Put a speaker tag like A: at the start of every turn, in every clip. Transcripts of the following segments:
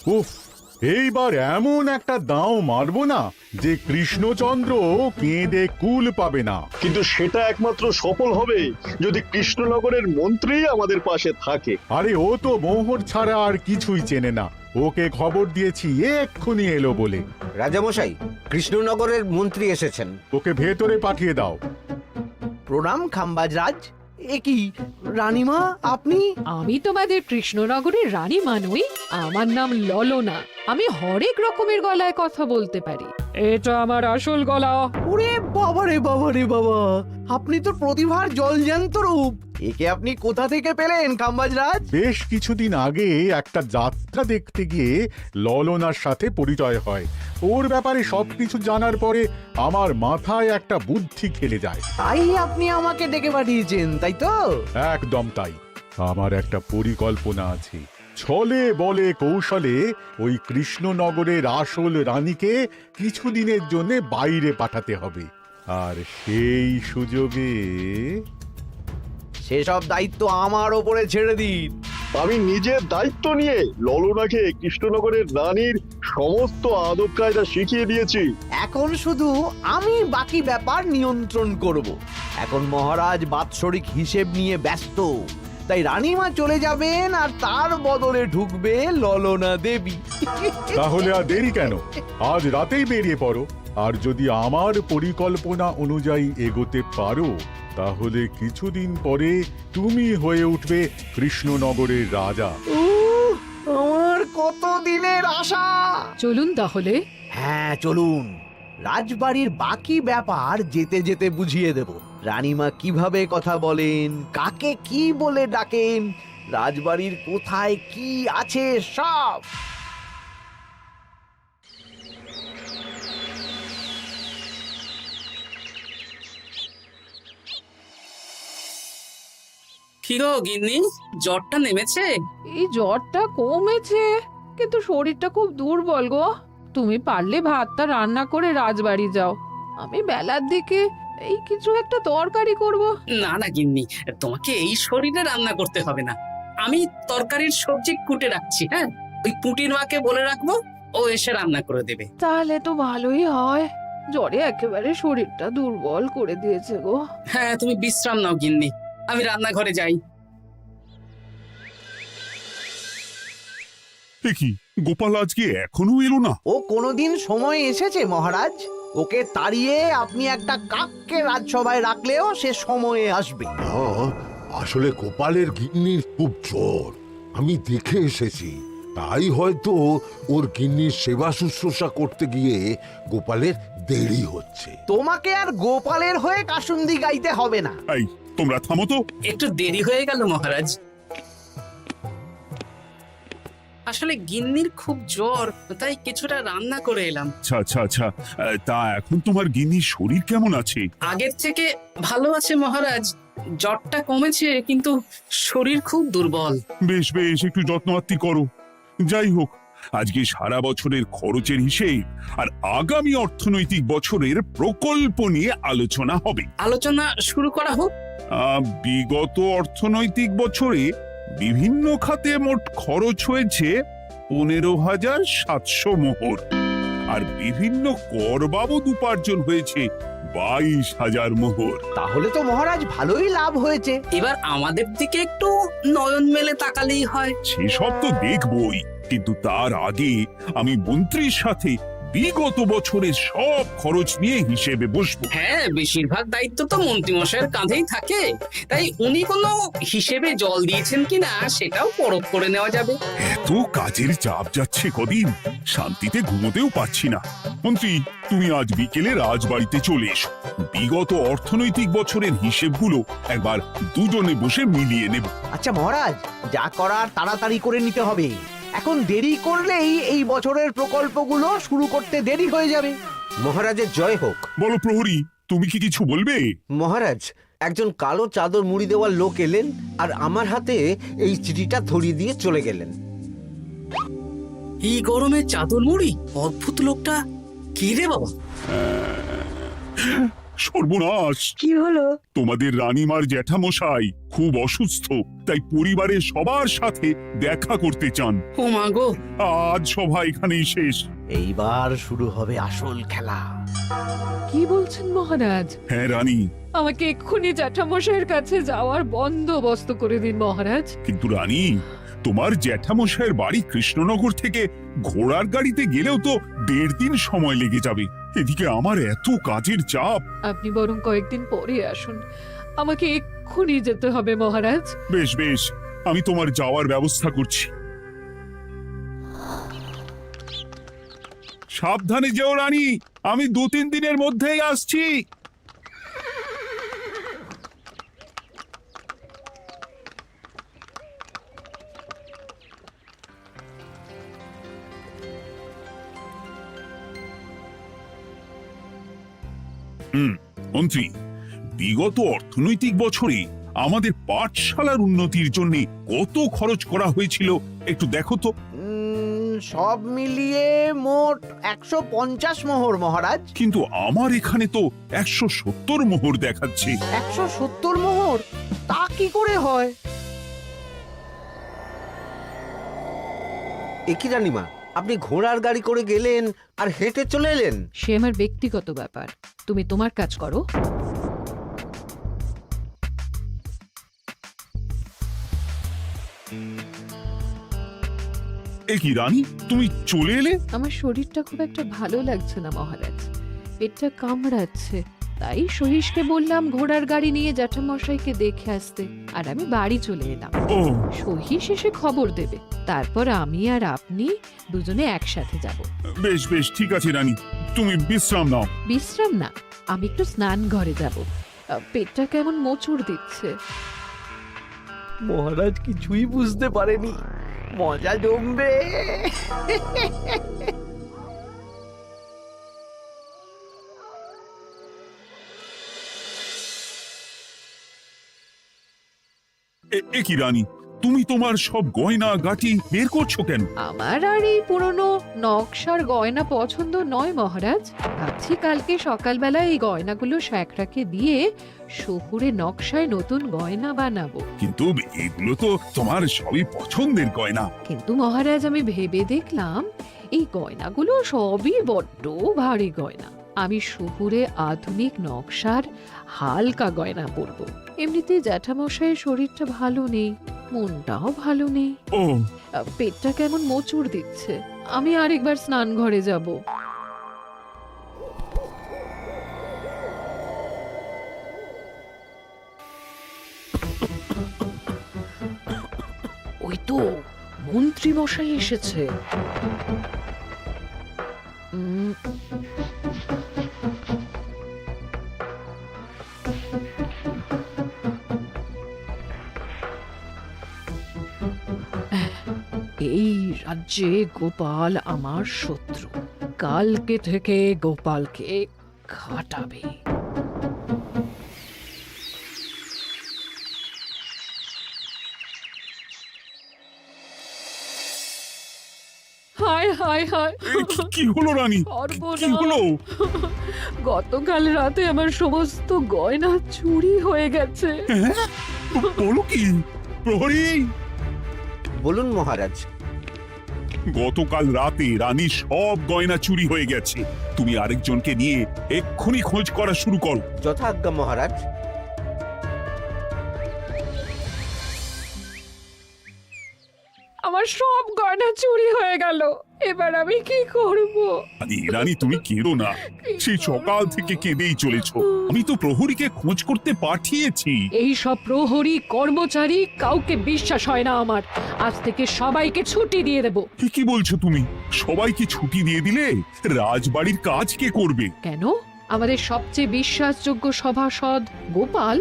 A: উফ, এইবার এমন একটা দাও মারবো না যে কৃষ্ণচন্দ্র কেঁদে কুল পাবে না।
B: কিন্তু সেটা একমাত্র সফল হবে যদি কৃষ্ণনগরের মন্ত্রী আমাদের পাশে থাকে।
A: আরে ও তো মোহর ছাড়া আর কিছুই চেনে না। ওকে খবর দিয়েছি এক্ষুনি এলো বলে।
C: রাজামশাই, কৃষ্ণনগরের মন্ত্রী এসেছেন।
A: ওকে ভেতরে পাঠিয়ে দাও।
D: প্রণাম খাম্বাজরাজ। এ কি রানীমা, আপনি?
E: আমি তোমাদের কৃষ্ণনগরের রানীমা নই। আমার নাম ললনা। আমি হরেক রকমের গলায় কথা বলতে পারি। এটা আমার আসল গলা।
D: ওরে বাবা রে বাবা রে বাবা, আপনি তো প্রতিভার জলজ্যান্ত রূপ। একে আপনি কোথা থেকে পেলেন খাম্বাজরাজ?
A: বেশ কিছুদিন আগে একটা যাত্রা দেখতে গিয়ে ললনার সাথে পরিচয় হয়। ওর ব্যাপারে সবকিছু জানার পরে আমার মাথায় একটা বুদ্ধি খেলে যায়।
D: তাই আপনি আমাকে ডেকে পাঠিয়েছেন, তাই তো?
A: একদম তাই। আমার একটা পরিকল্পনা আছে। ছলে বলে কৌশলে ওই কৃষ্ণনগরের আসল রানীকে কিছুদিনের জন্য বাইরে পাঠাতে হবে, আর সেই সুযোগে
D: সেসব দায়িত্ব আমার ওপরে ছেড়ে দিন।
B: আমি নিজের দায়িত্ব নিয়ে ললনাকে কৃষ্ণনগরের রানীর সমস্ত আদব কায়দা শিখিয়ে দিয়েছি।
D: এখন শুধু আমি বাকি ব্যাপার নিয়ন্ত্রণ করব। এখন মহারাজ বাৎসরিক হিসেব নিয়ে ব্যস্ত, তাই রানীমা চলে যাবেন আর তার বদলে ঢুকবে ললনা দেবী।
A: তাহলে আর দেরি কেন? আজ রাতেই বেরিয়ে পড়ো। আর যদি আমার পরিকল্পনা অনুযায়ী এগোতে পারো তাহলে কিছুদিন পরে তুমি হয়ে উঠবে কৃষ্ণনগরের রাজা।
D: আমার কত দিনের আশা।
E: চলুন তাহলে।
D: হ্যাঁ চলুন, রাজবাড়ির বাকি ব্যাপার যেতে যেতে বুঝিয়ে দেব। রানীমা কিভাবে কথা বলেন, কাকে কি বলে ডাকেন, রাজবাড়ির কোথায় কি আছে সব।
F: কি গো গিন্নি, জ্বরটা নেমেছে?
E: এই জ্বরটা কমেছে, কিন্তু শরীরটা খুব দুর্বল গো। তুমি পারলে ভাতটা রান্না করে রাজবাড়ি যাও। আমি বেলার দিকে এই কিছু একটা তরকারি করব।
F: না না গিন্নি, তোমাকে এই শরীরে রান্না করতে হবে না। আমি তরকারির সবজি কুটে রাখছি। হ্যাঁ, ওই পুঁটির মাকে বলে রাখবো, ও এসে রান্না করে দেবে।
E: তাহলে তো ভালোই হয়। জ্বরে একেবারে শরীরটা দুর্বল করে দিয়েছে গো।
F: হ্যাঁ, তুমি বিশ্রাম নাও গিন্নি, আমি রান্নাঘরে যাই।
G: কি গোপাল আজকে এখনো এলো না?
D: ও কোনোদিন সময় এসেছে মহারাজ? ওকে তাড়িয়ে আপনি একটা কাককে রাজসভায় রাখলেও সে সময়ে আসবে।
H: আসলে গোপালের গিন্নির খুব জ্বর, আমি দেখে এসেছি। তাই হয়তো ওর গিন্নির সেবা শুশ্রূষা করতে গিয়ে গোপালের দেরি হচ্ছে।
D: তোমাকে আর গোপালের হয়ে কাসুন্দি গাইতে হবে না।
G: এই তোমরা থামো তো।
F: একটু দেরি হয়ে গেল মহারাজ। আসলে গিন্নির খুব জ্বর, তাই কিছুটা রান্না করে এলাম।
G: আচ্ছা আচ্ছা আচ্ছা, তা এখন তোমার গিন্নির শরীর কেমন আছে?
F: আগের থেকে ভালো আছে মহারাজ। জ্বরটা কমেছে, কিন্তু শরীর খুব দুর্বল।
G: বেশ বেশ, একটু যত্নআত্তি করো। যাই হোক, আজকে সারা বছরের খরচের হিসেব আর আগামী অর্থনৈতিক বছরের প্রকল্প নিয়ে আলোচনা হবে।
F: আলোচনা শুরু করা হোক।
G: বিগত অর্থনৈতিক বছরে বিভিন্ন খাতে মোট খরচ হয়েছে 15,700 মোহর, আর বিভিন্ন কর বাবদ উপার্জন হয়েছে 22,000 মোহর।
D: তাহলে তো মহারাজ ভালোই লাভ হয়েছে।
F: এবার আমাদের দিকে একটু নয়ন মেলে তাকালেই হয়।
G: সেসব তো দেখবই, কিন্তু তার আগে আমি মন্ত্রীর সাথে বিগত বছরের সব খরচ নিয়ে হিসেবে বসবো।
F: হ্যাঁ, বেশিরভাগ দায়িত্ব তো মন্ত্রীমশাইয়ের কাঁধেই থাকে, তাই উনি কোনো হিসেবে জল দিয়েছেন কিনা সেটাও পরখ করে নেওয়া যাবে।
G: এত কাজের চাপ যাচ্ছে কদিন, শান্তিতে ঘুমোতেও পাচ্ছি না। মন্ত্রী, তুমি আজ বিকেলে রাজবাড়িতে চলে এসো। বিগত অর্থনৈতিক বছরের হিসেবগুলো একবার দুজনে বসে মিলিয়ে নেব।
D: আচ্ছা মহারাজ, যা করার তাড়াতাড়ি করে নিতে হবে। এখন দেরি করলেই এই বছরের প্রকল্পগুলো শুরু করতে দেরি হয়ে যাবে।
C: মহারাজের জয় হোক।
G: বলো প্রহরী, তুমি কি কিছু বলবে?
C: মহারাজ, একজন কালো চাদর মুড়ি দেওয়ার লোক এলেন আর আমার হাতে এই চিঠিটা ধরিয়ে দিয়ে চলে গেলেন।
F: এই গরমে চাদর মুড়ি? অদ্ভুত লোকটা। কি রে বাবা?
G: সর্বনাশ!
I: কি হলো?
G: তোমাদের রানীমার জ্যাঠামশাই খুব অসুস্থ, তাই পরিবারের সবার সাথে দেখা করতে চান।
F: ও মা গো,
G: আজ সভা এখানেই শেষ।
D: এইবার শুরু হবে আসল খেলা।
E: কি বলছেন মহারাজ?
G: হ্যাঁ রানী,
E: আমাকে এক্ষুনি জ্যাঠামশাইয়ের কাছে যাওয়ার বন্দোবস্ত করে দিন মহারাজ।
G: কিন্তু রানী, তোমার জ্যাঠামশাইয়ের বাড়ি কৃষ্ণনগর থেকে ঘোড়ার গাড়িতে গেলেও তো 1.5 দিন সময় লেগে যাবে। এদিকে আমার এত কাজের চাপ।
E: আপনি বরং কয়েকদিন পরে আসুন, আমাকে এক্ষুনি যেতে হবে মহারাজ।
G: বেশ বেশ, আমি তোমার যাওয়ার ব্যবস্থা করছি। সাবধানে যেও রানী, আমি 2-3 দিনের মধ্যেই আসছি। মন্ত্রী, বিগত অর্থনৈতিক বছরে আমাদের পাঠশালার উন্নতির জন্য কত খরচ করা হয়েছিল একটু দেখো তো।
D: সব মিলিয়ে মোট 150 মোহর মহারাজ।
G: কিন্তু আমার এখানে তো 170 মোহর দেখাচ্ছে।
D: 170 মোহর? তা কি করে হয়?
C: একই রানীমা, আপনি ঘোড়ার গাড়ি করে গেলেন আর হেঁটে চলে এলেন।
E: সে আমার ব্যক্তিগত ব্যাপার, তুমি তোমার কাজ করো।
G: এ কি রানী, তুমি চলে এলে?
E: আমার শরীরটা খুব একটা ভালো লাগছে না মহারাজ, পেটটা কামড়াচ্ছে, তাই সহিসকে বললাম ঘোড়ার গাড়ি নিয়ে জ্যাঠামশাইকে দেখে আসতে, আর আমি বাড়ি চলে এলাম।
G: ও,
E: সহিস এসে খবর দেবে, তারপর আমি আর আপনি দুজনে একসাথে যাব।
G: বেশ বেশ, ঠিক আছে রানী, তুমি বিশ্রাম নাও।
E: বিশ্রাম না, আমি একটু স্নান ঘরে যাব, পেটটা কেমন মোচড় দিচ্ছে।
D: মহারাজ কিছুই বুঝতে পারেনি, মজা জমবে।
G: এ কি রানী, তুমি তোমার সব গয়না গাটি বের করছো কেন?
E: আমার আর এই পুরনো নকশার গয়না পছন্দ নয় মহারাজ, ভাবছি কালকে সকালবেলা এই গয়নাগুলো শ্যাকরাকে দিয়ে শহুরে নকশায় নতুন গয়না বানাবো।
G: কিন্তু এগুলো তো তোমার সবই পছন্দের গয়না।
E: কিন্তু মহারাজ, আমি ভেবে দেখলাম এই গয়নাগুলো সবই বড্ড ভারী গয়না, আমি শহুরে আধুনিক নকশার হালকা গয়না পরবো। এমনিতে জ্যাঠামশাইয়ের শরীরটা ভালো নেই, মনটাও ভালো নেই,
G: ও,
E: পেটটা কেমন মোচড় দিচ্ছে, আমি আরেকবার স্নান ঘরে যাব। ওই তো মন্ত্রী মশাই এসেছে। এই রাজ্যে গোপাল আমার শত্রু, কালকে থেকে গোপালকে খাটাবে। হায় হায় হায়,
G: কি হলো রানী, কি হলো?
E: গতকাল রাতে আমার সমস্ত গয়না চুরি হয়ে গেছে।
G: হ্যাঁ? বলো কি প্রহরী?
C: বলুন মহারাজ।
G: গতকাল রাতে রানীর সব গয়না চুরি হয়ে গেছে। তুমি আরেকজনকে নিয়ে এক্ষুনি খোঁজ করা শুরু করো।
C: যথাজ্ঞা মহারাজ।
E: আমার সব গয়না চুরি হয়ে গেল, এবার আমি কি করব?
G: রানী তুমি কেঁদো না, সেই সকাল থেকে কেঁদেই চলেছো। আমি তো প্রহরীকে খোঁজ করতে পাঠিয়েছি।
E: এই সব প্রহরী কর্মচারী কাউকে বিশ্বাস হয় না আমার, আজ থেকে সবাইকে ছুটি দিয়ে দেব।
G: কি বলছো তুমি? সবাইকে ছুটি দিয়ে দিলে রাজবাড়ির কাজ কে করবে?
E: কেন? আমাদের সবচেয়ে বিশ্বাসযোগ্য সভাসদ গোপাল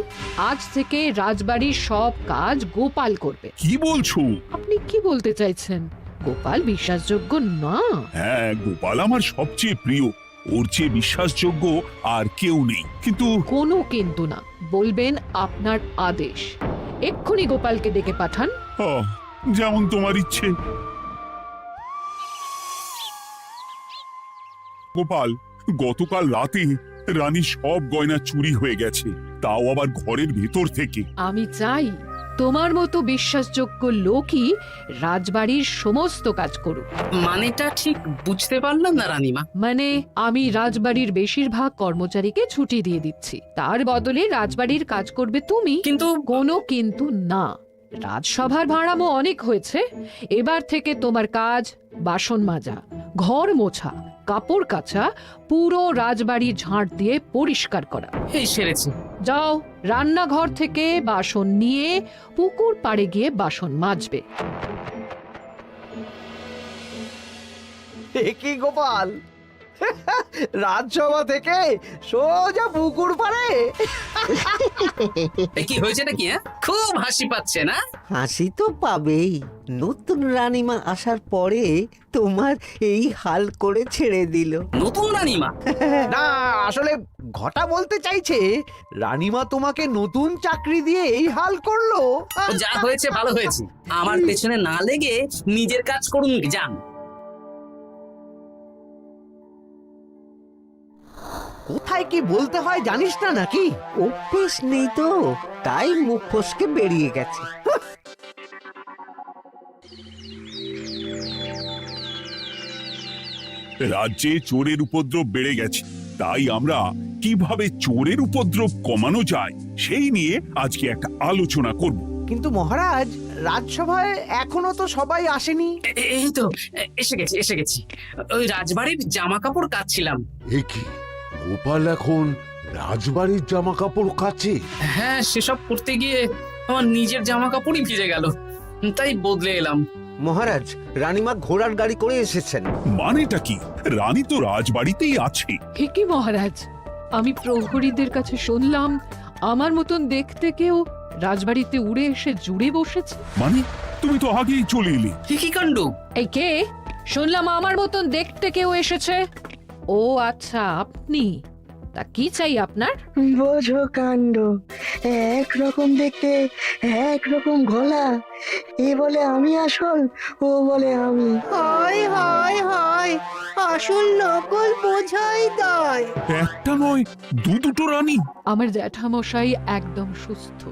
E: আজ থেকে রাজবাড়ির সব কাজ গোপাল করবে।
G: কি বলছো?
E: আপনি কি বলতে চাইছেন? গোপাল বিশ্বাসযোগ্য না?
G: হ্যাঁ, গোপাল আমার সবচেয়ে প্রিয়, ওর চেয়ে বিশ্বাসযোগ্য আর কেউ নেই। কিন্তু
E: কোনো কিন্তু না, বলবেন আপনার আদেশ। এক্ষুনি গোপালকে ডেকে পাঠান।
G: যেমন তোমার ইচ্ছে। গোপাল, গতকাল রাতে রানী সব গয়না চুরি হয়ে গেছে, তাও আবার ঘরের ভেতর থেকে।
E: আমি চাই তোমার মতো বিশ্বাসযোগ্য লোকই রাজবাড়ির সমস্ত কাজ করুক।
F: মানেটা ঠিক বুঝতে পারলাম না রানীমা।
E: মানে আমি রাজবাড়ির বেশিরভাগ কর্মচারীকে ছুটি দিয়ে দিচ্ছি, তার বদলে রাজবাড়ির কাজ করবে তুমি।
F: কিন্তু
E: কোনো কিন্তু না। রাজসভার ভাড়ামো অনেক হয়েছে, এবার থেকে তোমার কাজ বাসন মাজা, ঘর মোছা, কাপড় কাচা, পুরো রাজবাড়ি ঝাঁট দিয়ে পরিষ্কার করা।
F: এই সেরেছে।
E: যাও, রান্নাঘর থেকে বাসন নিয়ে পুকুর পাড়ে গিয়ে বাসন মাজবে।
D: এ কি গোপাল, রাজসভা থেকে সোজা পুকুর পাড়ে?
F: এ কি হয়েছে নাকি? খুব হাসি পাচ্ছে না?
C: হাসি তো পাবেই। নতুন রানীমা আসার পরে তোমার এই হাল করে ছেড়ে দিল।
F: নতুন রানীমা?
D: না, আসলে ঘটা বলতে চাইছে রানীমা তোমাকে নতুন চাকরি দিয়ে এই হাল করলো।
F: ও যা হয়েছে ভালো হয়েছে, আমার পেছনে না লেগে নিজের কাজ করুন যান।
D: কোথায় কি বলতে হয় জানিস না নাকি?
C: অভ্যেস নেই তো, তাই মুখ ফসকে বেরিয়ে গেছে।
G: রাজ্যে চোরের উপদ্রব বেড়ে গেছে, তাই আমরা কিভাবে চোরের উপদ্রব কমানো যায় সেই নিয়ে আজকে একটা আলোচনা করব।
D: কিন্তু মহারাজ, রাজসভায় এখনো তো সবাই আসেনি।
F: এই তো এসে গেছি। ওই রাজবাড়ির জামা কাপড় কাচ্ছিলাম।
H: এ কি, গোপাল এখন রাজবাড়ির জামা কাপড় কাচে?
F: হ্যাঁ, সেসব করতে গিয়ে আমার নিজের জামা কাপড়ই ভিজে গেল, তাই বদলে এলাম।
C: মহারাজ, রানীমা ঘোড়ার গাড়ি করে এসেছেন।
G: মানেটা কি? রানী তো রাজবাড়িতেই আছে।
E: হে কি মহারাজ, আমি প্রহরীদের কাছে শুনলাম আমার মতন দেখতে কেউ রাজবাড়িতে উড়ে এসে জুড়ে বসেছে।
G: মানে তুমি তো আগেই চলে এলে।
F: কি কাণ্ড!
E: এই কে? শুনলাম আমার মতন দেখতে কেউ এসেছে। ও আচ্ছা, আপনি। তা কি চাই আপনার?
I: বোঝো কাণ্ড, একরকম দেখতে একরকম গলা। এ বলে আমি আসল, ও বলে আমি।
J: হায় হায় হায়, আসল নকল বোঝাই দায়।
G: একটা নয়, দুটো রানী।
E: আমার জ্যাঠামশাই একদম সুস্থ।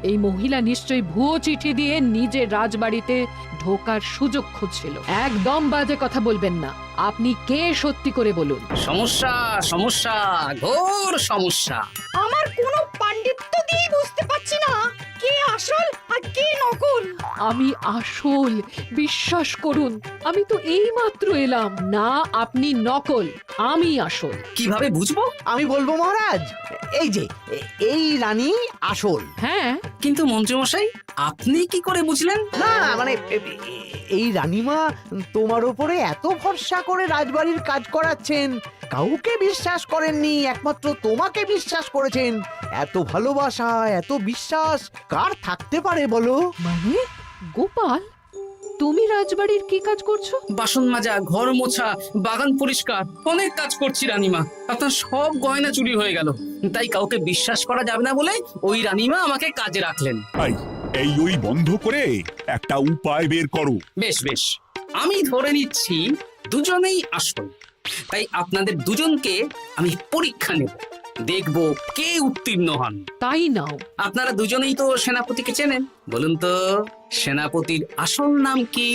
E: এই মহিলা নিশ্চয়ই ভুয়ো চিঠি দিয়ে নিজের রাজবাড়িতে ঢোকার সুযোগ খুঁজছিল। একদম বাজে কথা বলবেন না। আপনি কে সত্যি করে বলুন।
F: সমস্যা সমস্যা, ঘোর সমস্যা।
J: আমার কোনো পাণ্ডিত্য দিয়ে বুঝতে পারছি না কে আসল আর কে নকল।
E: আমি আসল, বিশ্বাস করুন। আমি তো এই মাত্র এলাম। না, আপনি নকল, আমি আসল।
F: কিভাবে বুঝবো?
D: আমি বলবো মহারাজ, এই যে এই রানী আসল।
E: হ্যাঁ,
F: কিন্তু মন্ত্রীমশাই, আপনি কি করে বুঝলেন?
D: না মানে এই রানীমা তোমার উপরে এত ভরসা করে রাজবাড়ির কাজ করাচ্ছেন, কাউকে বিশ্বাস করেননি, একমাত্র তোমাকে বিশ্বাস করেছেন। এত ভালোবাসা, এত বিশ্বাস কার থাকতে পারে বলো?
E: মানে গোপাল, তুমি রাজবাড়ির কি কাজ করছো?
F: বাসন মাজা, ঘর মোছা, বাগান পরিষ্কার, অনেক কাজ করছি রানীমা। আপনার সব গয়না চুরি হয়ে গেল, তাই কাউকে বিশ্বাস করা যাবে না বলে ওই রানীমা আমাকে কাজে রাখলেন।
G: এই ওই বন্ধ করে একটা উপায় বের করো।
F: বেশ বেশ, আমি ধরে নিচ্ছি দুজনেই আসল। তাই আপনাদের দুজনকে আমি পরীক্ষা নেব, দেখব কে উত্তীর্ণ হন।
E: তাই নাও।
F: আপনারা দুজনেই তো সেনাপতিকে চেনেন, বলুন তো সেনাপতির আসল নাম কি?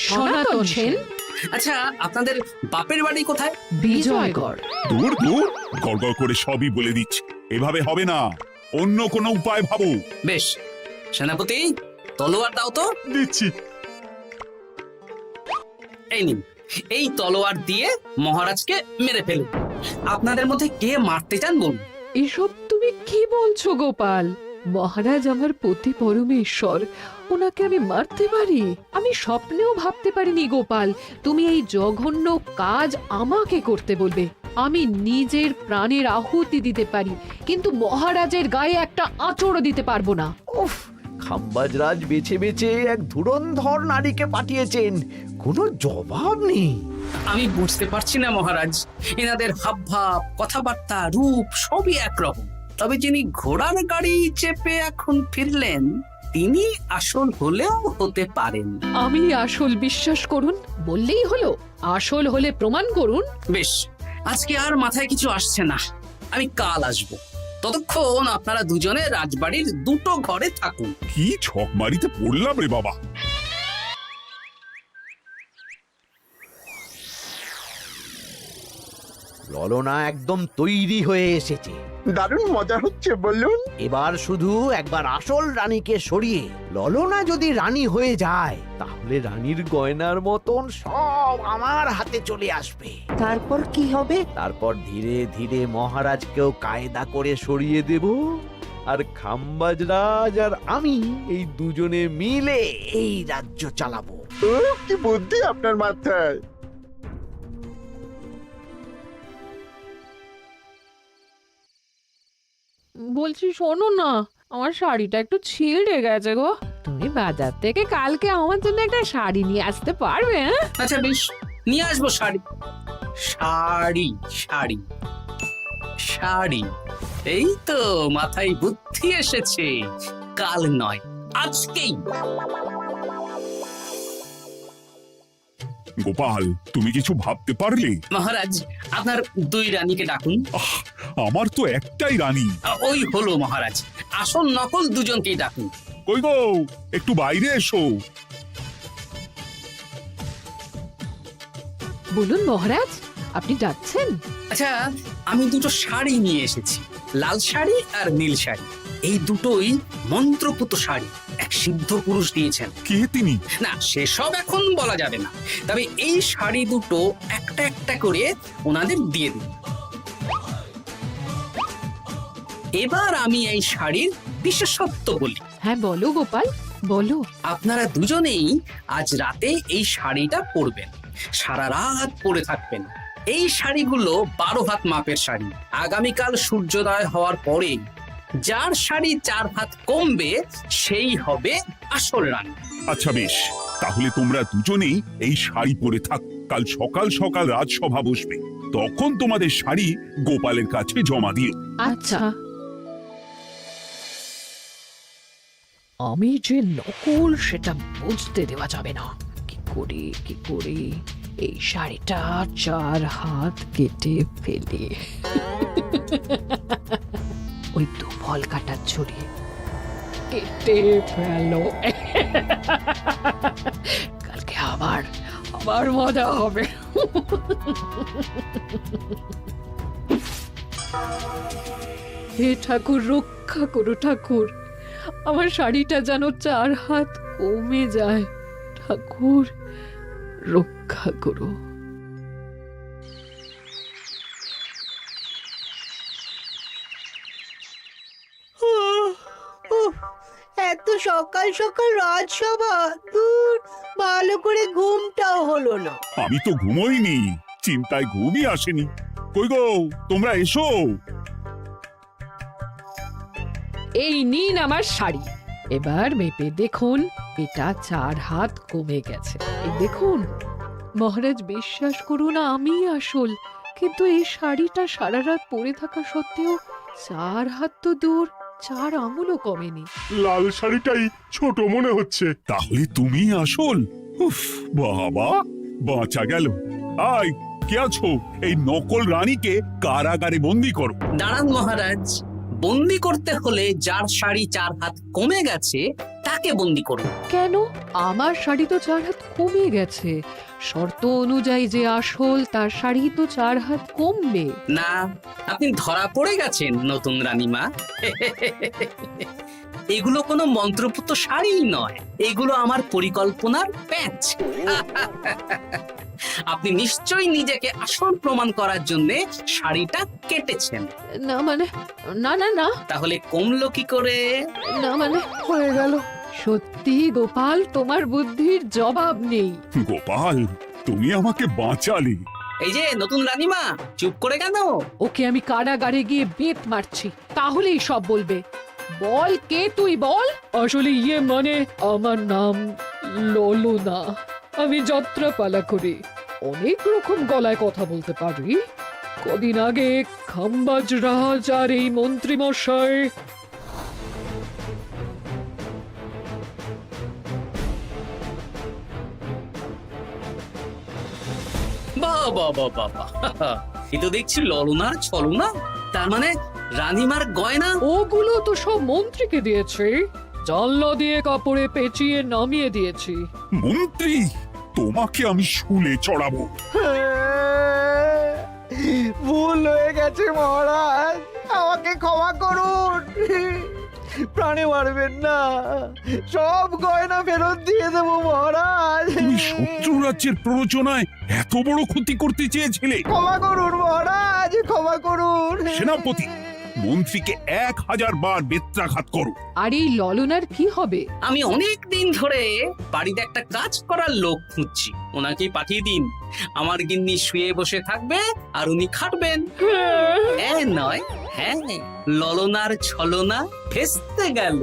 E: সনাতন সেন।
F: আচ্ছা, আপনাদের বাপের বাড়ি কোথায়?
E: বিজয়গড়।
G: দূর গড়গড় করে সবই বলে দিচ্ছে, এভাবে হবে না, অন্য কোনো উপায় ভাবো।
F: বেশ, সেনাপতি তলোয়ার দাও তো।
A: দিচ্ছি।
F: এই নিন, এই তলোয়ার দিয়ে মহারাজকে মেরে ফেলুন। আপনাদের মধ্যে কে মারতে চান বলুন।
E: এসব তুমি কি বলছো গোপাল? মহারাজ আমার পতি পরমেশ্বর, ওনাকে আমি মারতে পারি? আমি স্বপ্নেও ভাবতে পারিনি গোপাল তুমি এই জঘন্য কাজ আমাকে করতে বলবে। আমি নিজের প্রাণের আহুতি দিতে পারি, কিন্তু মহারাজের গায়ে একটা আঁচড়ও দিতে পারবো না।
D: উফ, খাম্বাজরাজ বেছে বেছে এক ধুরন্ধর নারীকে পাঠিয়েছেন, কোনো জবাব নেই।
F: আমি বুঝতে পারছি না মহারাজ, এনাদের হাবভাব, কথাবার্তা, রূপ সবই একরকম। তবে যিনি ঘোড়ার গাড়ি চেপে এখন ফিরলেন, তিনি আসল হলেও হতে পারেন।
E: আমি আসল, বিশ্বাস করুন। বললেই হলো? আসল হলে প্রমাণ করুন।
F: বেশ, আজকে আর মাথায় কিছু আসছে না, আমি কাল আসব। ততক্ষণ আপনারা দুজনে রাজবাড়ির দুটো ঘরে থাকুন।
G: কি ছক মারিতে পড়লাম রে বাবা।
D: ললনা একদম তৈরি হয়ে এসেছে।
B: দারুণ মজা হচ্ছে বলুন।
D: এবার শুধু একবার আসল রানীকে সরিয়ে ললনা যদি রানী হয়ে যায়, তাহলে রানীর গয়নার মতন সব আমার হাতে চলে আসবে।
C: তারপর কি হবে?
D: তারপর ধীরে ধীরে মহারাজকেও কায়দা করে সরিয়ে দেব, আর খাম্বাজ রাজ আর আমি এই দুজনে মিলে এই রাজ্য চালাবো।
B: কি বুদ্ধি আপনার মাথায়।
E: বলছি শোনো না, আমার শাড়িটা একটু ছিঁড়ে গেছে গো। তুমি বাজার থেকে কালকে আমার জন্য একটা শাড়ি নিয়ে আসতে পারবে? হ্যাঁ,
F: আচ্ছা বেশ, নিয়ে আসবো শাড়ি। শাড়ি শাড়ি শাড়ি, এই তো মাথায় বুদ্ধি এসেছে। কাল নয়, আজকেই।
G: গোপাল, তুমি কিছু ভাবতে পারলে?
F: মহারাজ, আপনার দুই রানীকে ডাকুন।
G: আমার তো একটাই রানী।
F: ওই হলো মহারাজ, আসল নকল দুজনকেই ডাকুন।
G: কই গো, একটু বাইরে এসো।
E: বলুন মহারাজ, আপনি যাচ্ছেন?
F: আচ্ছা, আমি দুটো শাড়ি নিয়ে এসেছি, লাল শাড়ি আর নীল শাড়ি। এই দুটোই মন্ত্রপুত শাড়ি, এক সিদ্ধ পুরুষ দিয়েছেন।
G: কে তিনি?
F: না, সেসব এখন বলা যাবে না, তবে এই শাড়ি দুটো একটা একটা করে ওনাদের দিয়ে দিন। এবার আমি এই শাড়ির বিশেষত্ব বলি।
E: হ্যাঁ বলো গোপাল, বলো।
F: আপনারা দুজনেই আজ রাতে এই শাড়িটা পরবেন, সারা রাত পরে থাকবেন। এই শাড়িগুলো 12 হাত মাপের শাড়ি। আগামীকাল সূর্যোদয় হওয়ার পরে যার শাড়ি 4 হাত কমবে সেই হবে আসল রানী।
G: আচ্ছা বেশ, তাহলে তোমরা দুজনেই এই শাড়ি পরে থাক। কাল সকাল সকাল রাজসভা বসবে, তখন তোমাদের শাড়ি গোপালের কাছে জমা দিও।
E: আচ্ছা। আমি যে নকল সেটা বুঝতে দেওয়া যাবে না। কি করে এই শাড়িটা 4 হাত কেটে ফেলে ওই দুফল কাটার ছড়ি কেটে ফেলো। কালকে আবার মজা হবে। হে ঠাকুর, রক্ষা করো ঠাকুর, আমার শাড়িটা যেন 4 হাত কমে যায়। ঠাকুর রক্ষা করো।
J: এত সকাল সকাল রাজসভা, দূর, ভালো করে ঘুমটাও হলো না।
G: আমি তো ঘুমোইনি, চিন্তায় ঘুমই আসেনি। কই গো, তোমরা এসো।
E: এই নিন আমার শাড়ি, এবার মেপে দেখুন, এটা 4 হাত কমে গেছে। এই দেখুন মহারাজ, বিশ্বাস করুন আমি আসল, কিন্তু এই শাড়িটা সারা রাত পরে থাকা সত্ত্বেও 4 হাত তো দূর, 4 আঙুলও কমেনি।
A: লাল শাড়িটাই ছোট মনে হচ্ছে।
G: তাহলে তুমি আসল? উফ, বাবা, বাঁচা গেল। আয়, কে আছো? এই নকল রানীকে কারাগারে বন্দি করো।
F: দাঁড়ান মহারাজ, বন্দি করতে হলে যার শাড়ি 4 হাত কমে গেছে তাকে বন্দি করুন।
E: কেন? আমার শাড়ি তো 4 হাত কমে গেছে। শর্ত অনুযায়ী যে আসল তার শাড়ি তো 4 হাত কমবে
F: না, আপনি ধরা পড়ে গেছেন নতুন রানীমা। এগুলো কোনো মন্ত্রপুত শাড়িই নয়, এগুলো আমার পরিকল্পনার প্যাচ। আপনি নিশ্চয়ই নিজেকে আসল প্রমাণ করার জন্য শাড়িটা কেটেছেন।
E: না মানে, না না না,
F: তাহলে কমলো কি করে?
E: না মানে হয়ে গেল। সত্যি গোপাল, তোমার বুদ্ধির জবাব নেই।
G: গোপাল, তুমি আমাকে বাঁচালে।
F: এই যে নতুন রানীমা, চুপ করে কেন?
E: ওকে আমি কারাগারে গিয়ে বেত মারছি, তাহলেই সব বলবে। বল, কে তুই বল? আসলে মানে আমার নাম ললনা। আমি যাত্রাপালা করি, অনেক রকম গলায় কথা বলতে পারি। কদিন আগে খাম্বাজ রাজ আর এই মন্ত্রী মশাই
F: বাহ বাহ বাহ বাহ বাহ, এ তো দেখছি ললনার ছলনা। তার মানে রানীমার গয়না?
E: ওগুলো তো সব মন্ত্রীকে দিয়েছি, জানলা দিয়ে কাপড়ে পেঁচিয়ে নামিয়ে দিয়েছি।
G: মন্ত্রী, তোমাকে আমি শুলে চড়াবো।
D: ভুল হয়ে গেছে মহারাজ, আমাকে ক্ষমা করুন। প্রাণে মারবেন না, সব গয়না ফেরত দিয়ে দেবো মহারাজ।
G: তুমি শত্রু রাজ্যের প্ররোচনায় এত বড় ক্ষতি করতে চেয়েছিলে?
D: ক্ষমা করুন মহারাজ, ক্ষমা করুন।
G: সেনাপতি, মন্ত্রীকে 1000 বার বেত্রাঘাত করো।
E: আর এই ললনার কি হবে?
F: আমি অনেক দিন ধরে বাড়িতে একটা কাজ করার লোক খুঁজছি, ওনাকেই পাঠিয়ে দিন। আমার গিন্নি শুয়ে বসে থাকবে আর উনি খাটবেন। নয়, হ্যাঁ, ললনার ছলনা ভেস্তে গেল।